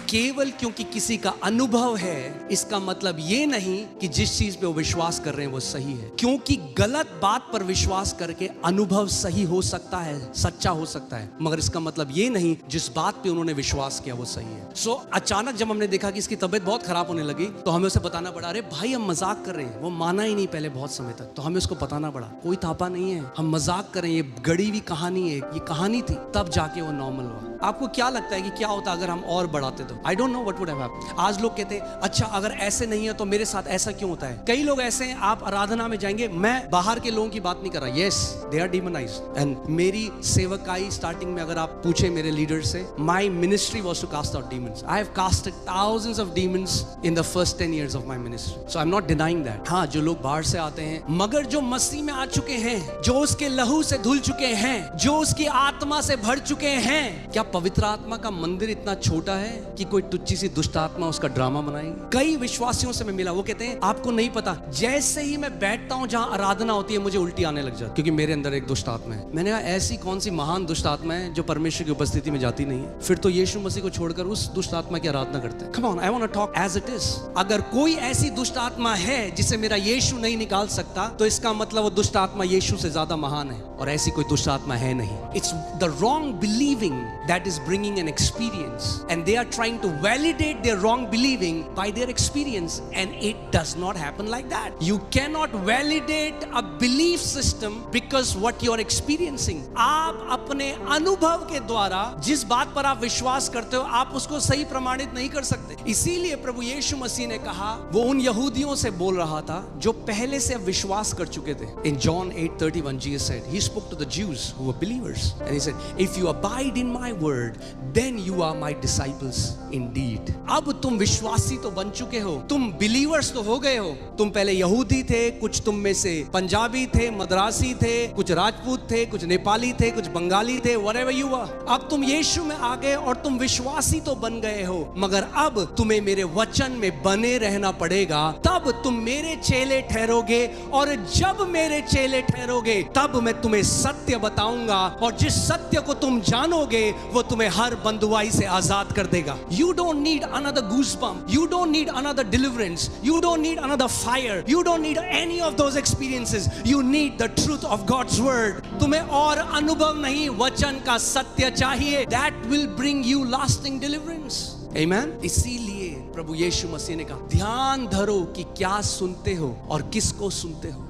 केवल क्योंकि किसी का अनुभव है इसका मतलब ये नहीं कि जिस चीज पे वो विश्वास कर रहे हैं वो सही है। क्योंकि गलत बात पर विश्वास करके अनुभव सही हो सकता है, सच्चा हो सकता है, मगर इसका मतलब ये नहीं जिस बात पे उन्होंने विश्वास किया वो सही है। सो अचानक जब हमने देखा कि इसकी तबीयत बहुत खराब होने लगी तो हमें उसे बताना पड़ा, अरे भाई हम मजाक कर रहे हैं। वो माना ही नहीं पहले बहुत समय तक, तो हमें उसको बताना पड़ा कोई थापा नहीं है, हम मजाक कर रहे हैं, ये गड़ी हुई कहानी है, ये कहानी थी। तब जाके वो नॉर्मल हुआ। आपको क्या लगता है कि क्या होता अगर हम और बढ़ाते तो? I don't know what would have happened. आज लोग कहते हैं अच्छा अगर ऐसे नहीं है तो मेरे साथ ऐसा क्यों होता है। कई लोग ऐसे हैं, आप आराधना में जाएंगे, मैं बाहर के लोगों की बात नहीं कर रहा, यस दे आर डीमनाइज्ड। एंड मेरी सेवकाई स्टार्टिंग में अगर आप पूछे मेरे लीडर से, my ministry was to cast out demons. I have casted thousands of demons in the first 10 years of my ministry, so I'm not denying that। हाँ, जो लोग बाहर से आते हैं, मगर जो मसीह में आ चुके हैं, जो उसके लहू से धुल चुके हैं, जो उसकी आत्मा से भर चुके हैं, क्या पवित्र आत्मा का मंदिर इतना छोटा है कि कोई टुच्ची सी दुष्ट आत्मा उसका ड्रामा बनाएगी? कई विश्वासियों से मैं मिला, वो कहते हैं आपको नहीं पता, जैसे ही मैं बैठता हूं जहां आराधना होती है मुझे उल्टी आने लग जाती क्योंकि मेरे अंदर एक दुष्ट आत्मा है। मैंने कहा ऐसी कौन सी महान दुष्ट आत्मा है जो परमेश्वर की उपस्थिति में जाती नहीं है? फिर तो यीशु मसीह को छोड़कर उस दुष्ट आत्मा की आराधना करते हैं। Come on, I want to talk as it is. अगर कोई ऐसी दुष्ट आत्मा है जिसे मेरा यीशु नहीं निकाल सकता तो इसका मतलब वो दुष्ट आत्मा यीशु से ज्यादा महान है, और ऐसी कोई दुष्ट आत्मा है नहीं। It's the wrong believing that is bringing an experience, and they are trying to validate their wrong believing by their experience, and it does not happen like that. You can not validate a belief system because what you are experiencing. आप अपने अनुभव के द्वारा जिस बात पर आप विश्वास करते हो आप उसको सही प्रमाणित नहीं कर सकते। इसीलिए प्रभु यीशु मसीह ने कहा, वो उन यहूदियों से बोल रहा था जो पहले से विश्वास कर चुके थे। इन John 8:31 Jesus said, he spoke to the Jews who were believers and he said, if you abide in my word then you are my disciples indeed। अब तुम विश्वासी तो बन चुके हो, तुम बिलीवर्स तो हो गए हो। तुम पहले यहूदी थे, कुछ तुम में से पंजाबी थे, मद्रासी थे, कुछ राजपूत थे, कुछ नेपाली थे, कुछ बंगाली थे, whatever you were। अब तुम यीशु में आ गए और तुम विश्वासी तो बन गए हो, मगर अब तुम्हें मेरे वचन में बने रहना पड़ेगा, तब तुम मेरे चेले ठहरोगे, और जब मेरे चेले ठहरोगे तब मैं तुम्हें सत्य बताऊंगा, और जिस सत्य को तुम जानोगे वो तुम्हें हर बंधुआई से आजाद कर देगा। You don't need another goosebump, you don't need another deliverance, you don't need another fire, you don't need any of those experiences, you need the truth of God's word। तुम्हें और अनुभव नहीं, वचन का सत्य चाहिए। That will bring you lasting deliverance। Amen? इसीलिए प्रभु यीशु मसीह ने कहा, ध्यान धरो कि क्या सुनते हो और किसको सुनते हो।